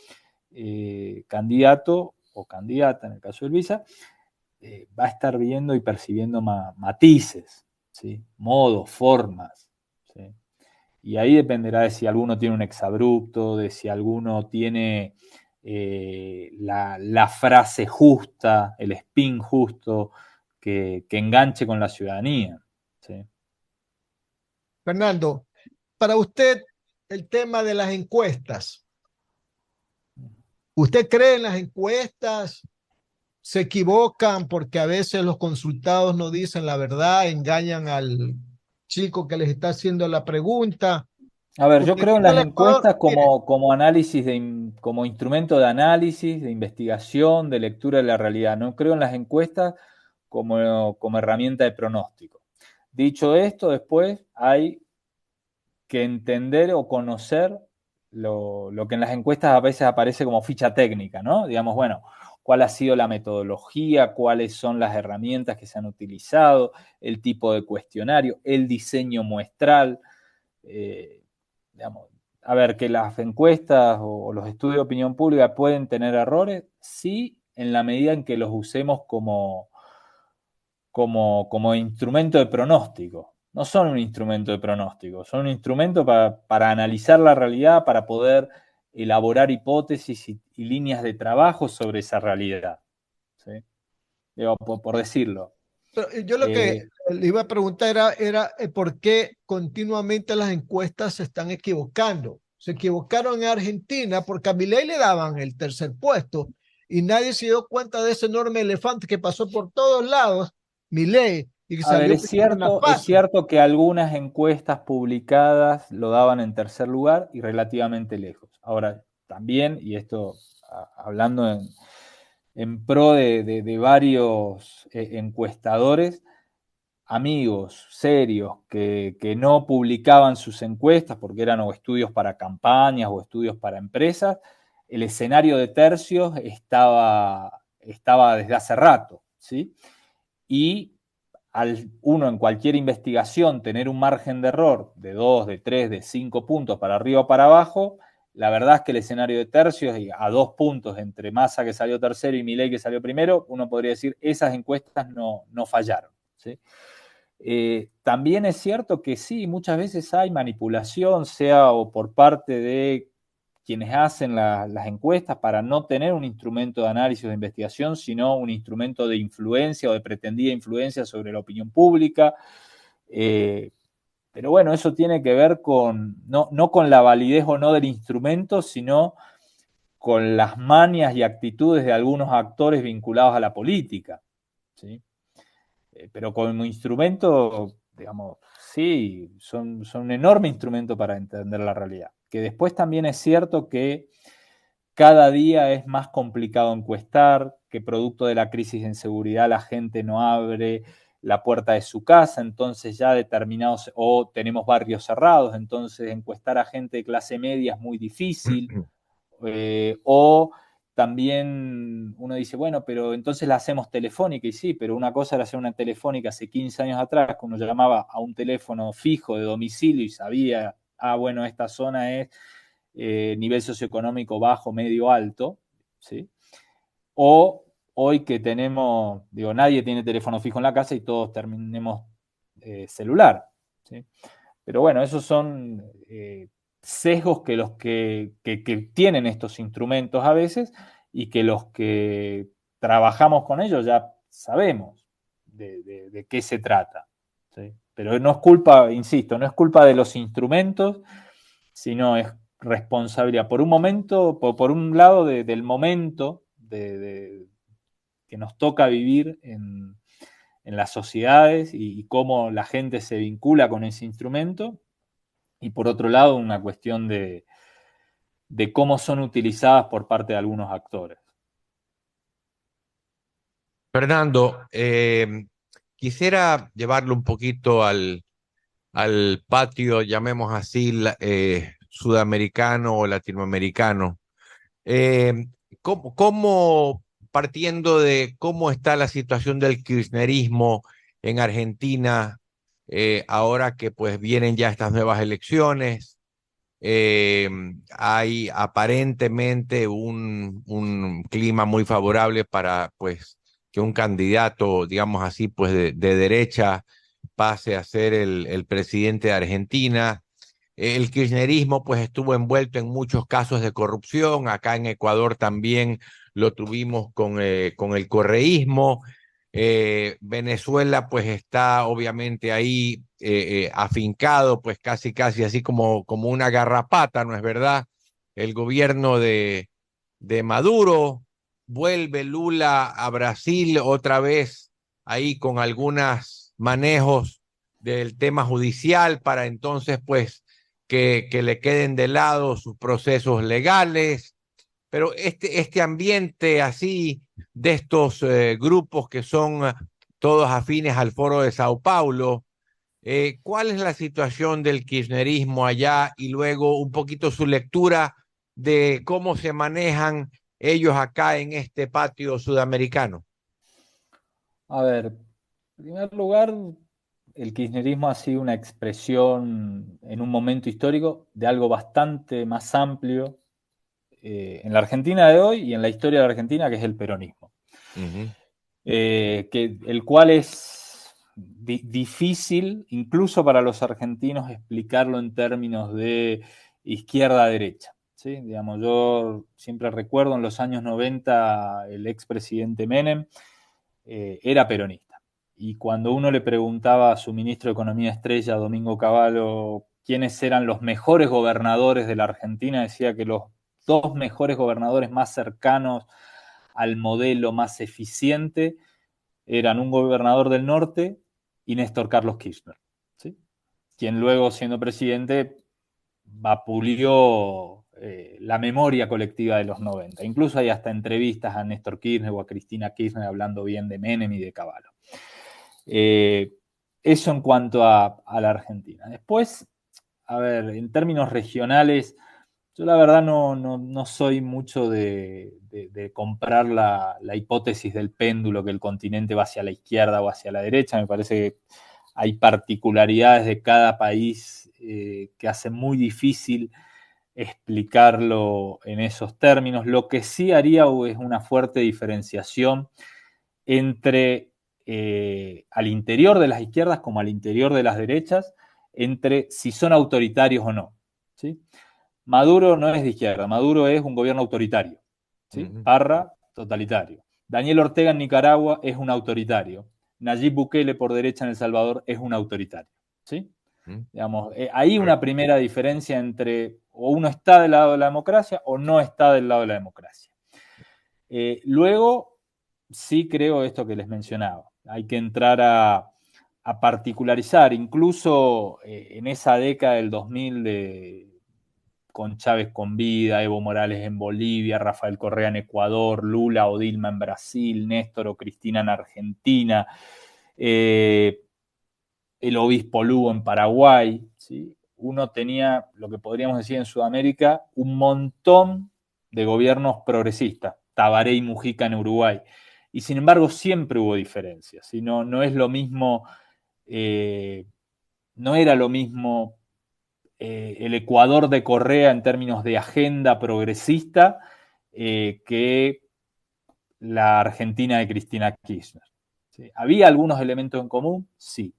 candidato o candidata, en el caso del Visa, va a estar viendo y percibiendo matices, ¿sí? Modos, formas, ¿sí? Y ahí dependerá de si alguno tiene un exabrupto, de si alguno tiene la frase justa, el spin justo, que enganche con la ciudadanía, ¿sí? Fernando, para usted el tema de las encuestas. ¿Usted cree en las encuestas? ¿Se equivocan porque a veces los consultados no dicen la verdad, engañan al chico que les está haciendo la pregunta? A ver, yo Porque creo aquí en en las el Ecuador, encuestas mire, como análisis, como instrumento de análisis, de investigación, de lectura de la realidad. No creo en las encuestas como herramienta de pronóstico. Dicho esto, después hay que entender o conocer lo que en las encuestas a veces aparece como ficha técnica, ¿no? Digamos, bueno, cuál ha sido la metodología, cuáles son las herramientas que se han utilizado, el tipo de cuestionario, el diseño muestral. Digamos, a ver, que las encuestas o los estudios de opinión pública pueden tener errores, sí, en la medida en que los usemos como instrumento de pronóstico. No son un instrumento de pronóstico, son un instrumento para analizar la realidad, para poder elaborar hipótesis y líneas de trabajo sobre esa realidad, ¿sí? Digo, por decirlo. pero yo lo que le iba a preguntar era por qué continuamente las encuestas se están equivocando. Se equivocaron en Argentina porque a Milei le daban el tercer puesto y nadie se dio cuenta de ese enorme elefante que pasó por todos lados, Milei, y que A ver, salió primero en las es PASO. cierto que algunas encuestas publicadas lo daban en tercer lugar y relativamente lejos. Ahora, también, y esto hablando en pro de varios encuestadores, amigos serios que no publicaban sus encuestas porque eran o estudios para campañas o estudios para empresas, el escenario de tercios estaba desde hace rato, ¿sí? Y al uno en cualquier investigación tener un margen de error de 2, de 3, de 5 puntos para arriba o para abajo, la verdad es que el escenario de tercios, a 2 puntos entre Massa que salió tercero y Milei que salió primero, uno podría decir esas encuestas no fallaron, ¿sí? También es cierto que sí, muchas veces hay manipulación, sea o por parte de quienes hacen las encuestas para no tener un instrumento de análisis o de investigación, sino un instrumento de influencia o de pretendida influencia sobre la opinión pública. Pero bueno, eso tiene que ver no con la validez o no del instrumento, sino con las manias y actitudes de algunos actores vinculados a la política, ¿sí? Pero como instrumento, digamos, sí, son un enorme instrumento para entender la realidad. Que después también es cierto que cada día es más complicado encuestar, que producto de la crisis de inseguridad la gente no abre la puerta de su casa, entonces ya determinados, o tenemos barrios cerrados, entonces encuestar a gente de clase media es muy difícil, o también uno dice, bueno, pero entonces la hacemos telefónica, y sí, pero una cosa era hacer una telefónica hace 15 años atrás, que uno llamaba a un teléfono fijo de domicilio y sabía, bueno, esta zona es nivel socioeconómico bajo, medio, alto, ¿sí? O hoy que tenemos, digo, nadie tiene teléfono fijo en la casa y todos tenemos celular, ¿sí? Pero bueno, esos son sesgos que los que tienen estos instrumentos a veces y que los que trabajamos con ellos ya sabemos de qué se trata, ¿sí? Pero no es culpa, insisto, no es culpa de los instrumentos, sino es responsabilidad por un momento, por un lado del momento que nos toca vivir en las sociedades y cómo la gente se vincula con ese instrumento, y por otro lado una cuestión de cómo son utilizadas por parte de algunos actores. Fernando, quisiera llevarlo un poquito al patio, llamemos así, sudamericano o latinoamericano. Eh, partiendo de cómo está la situación del kirchnerismo en Argentina, ahora que pues vienen ya estas nuevas elecciones, eh, hay aparentemente un clima muy favorable para pues que un candidato, digamos así, pues de derecha pase a ser el presidente de Argentina. El kirchnerismo pues estuvo envuelto en muchos casos de corrupción. Acá en Ecuador también lo tuvimos con el correísmo. Venezuela pues está obviamente ahí afincado pues casi así como una garrapata, ¿no es verdad? El gobierno de Maduro, vuelve Lula a Brasil otra vez ahí con algunos manejos del tema judicial para entonces pues que le queden de lado sus procesos legales, pero este ambiente así de estos grupos que son todos afines al Foro de Sao Paulo, ¿cuál es la situación del kirchnerismo allá y luego un poquito su lectura de cómo se manejan ellos acá en este patio sudamericano? A ver, en primer lugar, el kirchnerismo ha sido una expresión en un momento histórico de algo bastante más amplio en la Argentina de hoy y en la historia de la Argentina, que es el peronismo. El cual es difícil, incluso para los argentinos, explicarlo en términos de izquierda-derecha, ¿sí? Digamos, yo siempre recuerdo en los años 90 el expresidente Menem era peronista. Y cuando uno le preguntaba a su ministro de Economía estrella, Domingo Cavallo, quiénes eran los mejores gobernadores de la Argentina, decía que los dos mejores gobernadores más cercanos al modelo más eficiente eran un gobernador del norte y Néstor Carlos Kirchner, ¿sí? Quien luego, siendo presidente, vapuleó la memoria colectiva de los 90. Incluso hay hasta entrevistas a Néstor Kirchner o a Cristina Kirchner hablando bien de Menem y de Cavallo. Eso en cuanto a la Argentina. Después, a ver, en términos regionales, yo la verdad no soy mucho de comprar la hipótesis del péndulo, que el continente va hacia la izquierda o hacia la derecha. Me parece que hay particularidades de cada país que hacen muy difícil explicarlo en esos términos. Lo que sí haría es una fuerte diferenciación entre al interior de las izquierdas como al interior de las derechas, entre si son autoritarios o no, ¿sí? Maduro no es de izquierda, Maduro es un gobierno autoritario, ¿sí? Parra, totalitario. Daniel Ortega en Nicaragua es un autoritario. Nayib Bukele por derecha en El Salvador es un autoritario, ¿sí? Digamos, hay una primera diferencia entre o uno está del lado de la democracia o no está del lado de la democracia. Luego, sí creo esto que les mencionaba. Hay que entrar a particularizar, incluso en esa década del 2000 con Chávez con vida, Evo Morales en Bolivia, Rafael Correa en Ecuador, Lula o Dilma en Brasil, Néstor o Cristina en Argentina, el obispo Lugo en Paraguay, ¿sí? Uno tenía, lo que podríamos decir en Sudamérica, un montón de gobiernos progresistas, Tabaré y Mujica en Uruguay, y sin embargo siempre hubo diferencias, ¿sí? No es lo mismo, no era lo mismo el Ecuador de Correa en términos de agenda progresista que la Argentina de Cristina Kirchner. ¿Sí? ¿Había algunos elementos en común? Sí,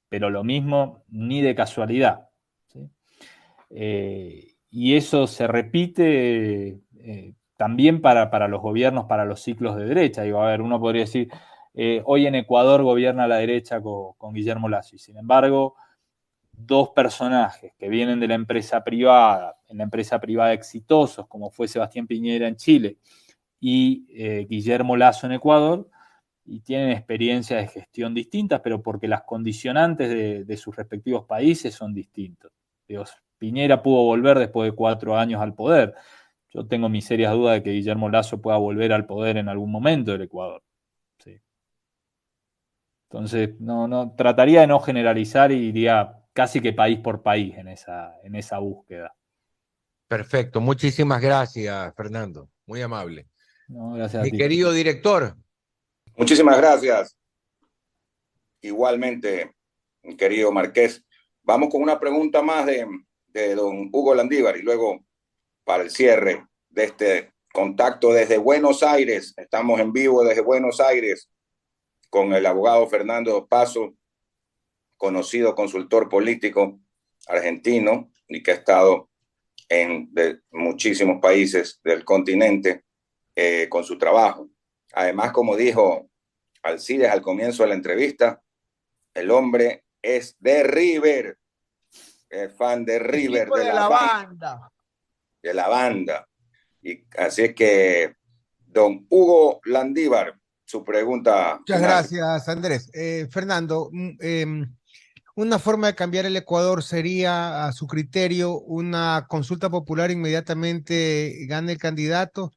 pero lo mismo ni de casualidad. ¿Sí? Y eso se repite también para los gobiernos, para los ciclos de derecha. Digo, a ver, uno podría decir, hoy en Ecuador gobierna la derecha con Guillermo Lasso, y sin embargo, dos personajes que vienen de la empresa privada, en la empresa privada exitosos, como fue Sebastián Piñera en Chile y Guillermo Lasso en Ecuador, y tienen experiencias de gestión distintas, pero porque las condicionantes de sus respectivos países son distintos. Dios, Piñera pudo volver después de 4 años al poder. Yo tengo mis serias dudas de que Guillermo Lasso pueda volver al poder en algún momento del Ecuador. Sí. Entonces, trataría de no generalizar y iría casi que país por país en esa búsqueda. Perfecto, muchísimas gracias, Fernando. Muy amable. No, gracias a Mi ti. querido director. Muchísimas gracias. Igualmente, querido Marqués. Vamos con una pregunta más de don Hugo Landívar y luego para el cierre de este contacto desde Buenos Aires. Estamos en vivo desde Buenos Aires con el abogado Fernando Paso, conocido consultor político argentino y que ha estado en muchísimos países del continente con su trabajo. Además, como dijo Alcides al comienzo de la entrevista, el hombre es de River, es fan de River, de la banda. De la banda. Y así es que, don Hugo Landívar, su pregunta. Muchas final. gracias, Andrés. Fernando, una forma de cambiar el Ecuador sería, a su criterio, una consulta popular inmediatamente gane el candidato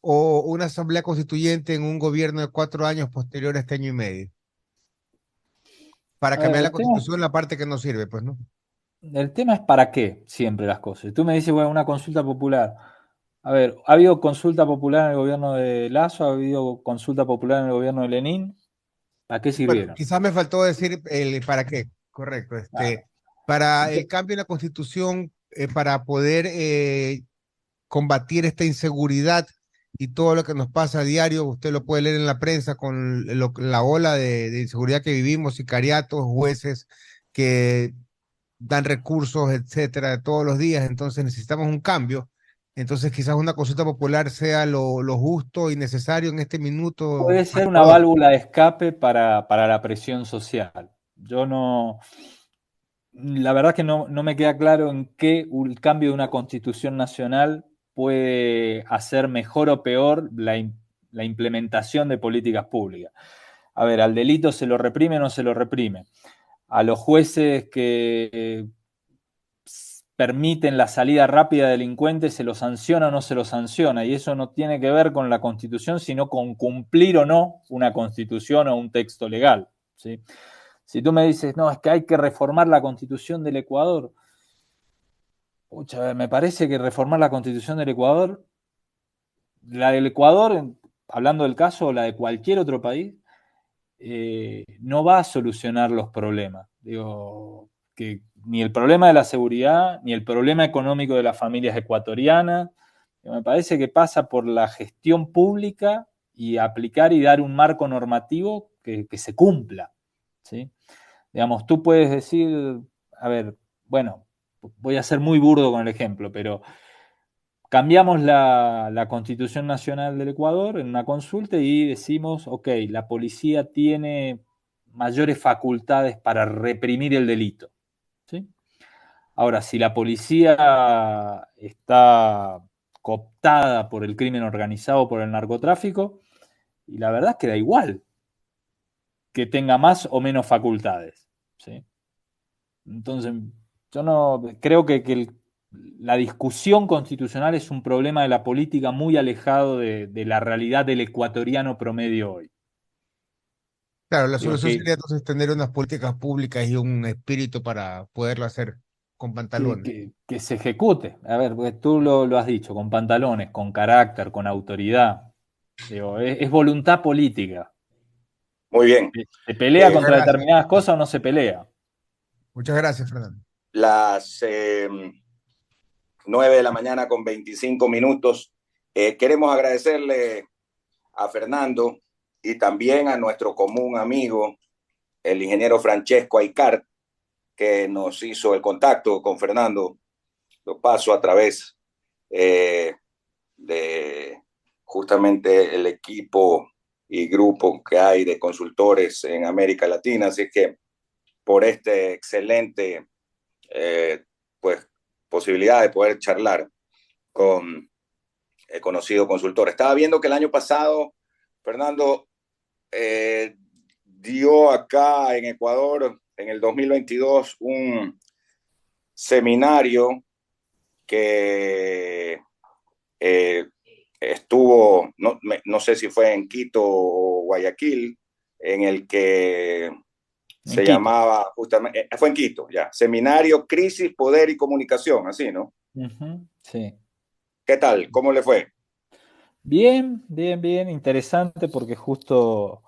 o una asamblea constituyente en un gobierno de 4 años posterior a este año y medio. Para cambiar la constitución, la parte que no sirve, pues, ¿no? El tema es para qué siempre las cosas. Tú me dices, bueno, una consulta popular. A ver, ¿ha habido consulta popular en el gobierno de Lasso? ¿Ha habido consulta popular en el gobierno de Lenin? ¿Para qué Bueno, sirvieron? quizás me faltó decir el para qué, correcto. Para el cambio en la constitución, para poder combatir esta inseguridad y todo lo que nos pasa a diario, usted lo puede leer en la prensa con la ola de inseguridad que vivimos, sicariatos, jueces que dan recursos, etcétera, de todos los días. Entonces necesitamos un cambio. Entonces quizás una consulta popular sea lo justo y necesario en este minuto. Puede ser una válvula de escape para la presión social. Yo la verdad que no me queda claro en qué el cambio de una constitución nacional puede hacer mejor o peor la implementación de políticas públicas. A ver, al delito se lo reprime o no se lo reprime. A los jueces que permiten la salida rápida de delincuentes, ¿se lo sanciona o no se lo sanciona? Y eso no tiene que ver con la Constitución, sino con cumplir o no una Constitución o un texto legal, ¿sí? Si tú me dices, no, es que hay que reformar la Constitución del Ecuador, pucha, me parece que reformar la Constitución del Ecuador, la del Ecuador, hablando del caso, o la de cualquier otro país, no va a solucionar los problemas. Digo, que ni el problema de la seguridad, ni el problema económico de las familias ecuatorianas. Me parece que pasa por la gestión pública y aplicar y dar un marco normativo que se cumpla, ¿sí? Digamos, tú puedes decir, a ver, bueno, voy a ser muy burdo con el ejemplo, pero cambiamos la Constitución Nacional del Ecuador en una consulta y decimos, ok, la policía tiene mayores facultades para reprimir el delito, ¿sí? Ahora, si la policía está cooptada por el crimen organizado, por el narcotráfico, y la verdad es que da igual que tenga más o menos facultades, ¿sí? Entonces, yo no creo que la discusión constitucional es un problema de la política muy alejado de la realidad del ecuatoriano promedio hoy. Claro, la Digo, solución sería entonces tener unas políticas públicas y un espíritu para poderlo hacer con pantalones. que se ejecute. A ver, porque tú lo has dicho, con pantalones, con carácter, con autoridad. Digo, es voluntad política. Muy bien. ¿Se pelea Muchas contra gracias. determinadas cosas o no se pelea? Muchas gracias, Fernando. Las 9 de la mañana con 25 minutos. Queremos agradecerle a Fernando y también a nuestro común amigo, el ingeniero Francesco Aicart, que nos hizo el contacto con Fernando. Lo paso a través de justamente el equipo y grupo que hay de consultores en América Latina. Así que por este excelente pues, posibilidad de poder charlar con el conocido consultor. Estaba viendo que el año pasado, Fernando, dio acá en Ecuador, en el 2022, un seminario que estuvo, no sé si fue en Quito o Guayaquil, en el que se llamaba justamente, fue en Quito, ya, Seminario Crisis, Poder y Comunicación, así, ¿no? Sí. ¿Qué tal? ¿Cómo le fue? Bien, bien, bien, interesante porque justo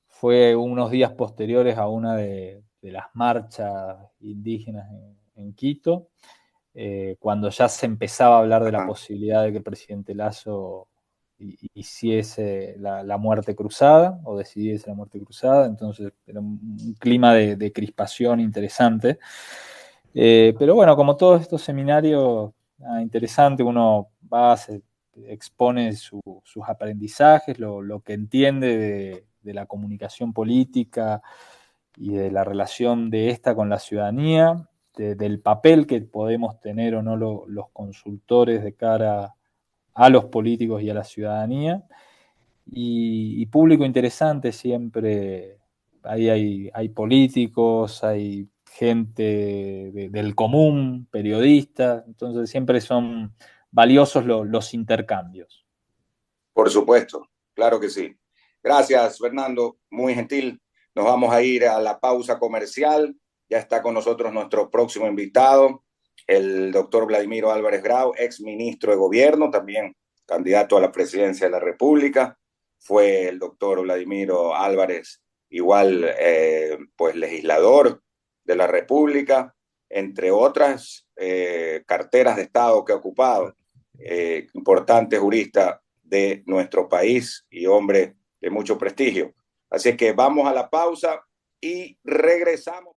fue unos días posteriores a una de las marchas indígenas en Quito, cuando ya se empezaba a hablar de la posibilidad de que el presidente Lasso hiciese la muerte cruzada o decidiese la muerte cruzada. Entonces era un clima de crispación interesante. Pero bueno, como todos estos seminarios, interesante, uno va, se expone sus aprendizajes, lo que entiende de la comunicación política y de la relación de esta con la ciudadanía, del papel que podemos tener o no los consultores de cara a los políticos y a la ciudadanía. Y público interesante siempre. Ahí hay políticos, hay gente del común, periodistas, entonces siempre son valiosos los intercambios. Por supuesto, claro que sí. Gracias, Fernando, muy gentil. Nos vamos a ir a la pausa comercial. Ya está con nosotros nuestro próximo invitado, el doctor Vladimiro Álvarez Grau, ex ministro de Gobierno, también candidato a la presidencia de la República. Fue el doctor Vladimiro Álvarez, igual, pues legislador de la República, entre otras carteras de Estado que ha ocupado, importante jurista de nuestro país y hombre de mucho prestigio. Así que vamos a la pausa y regresamos.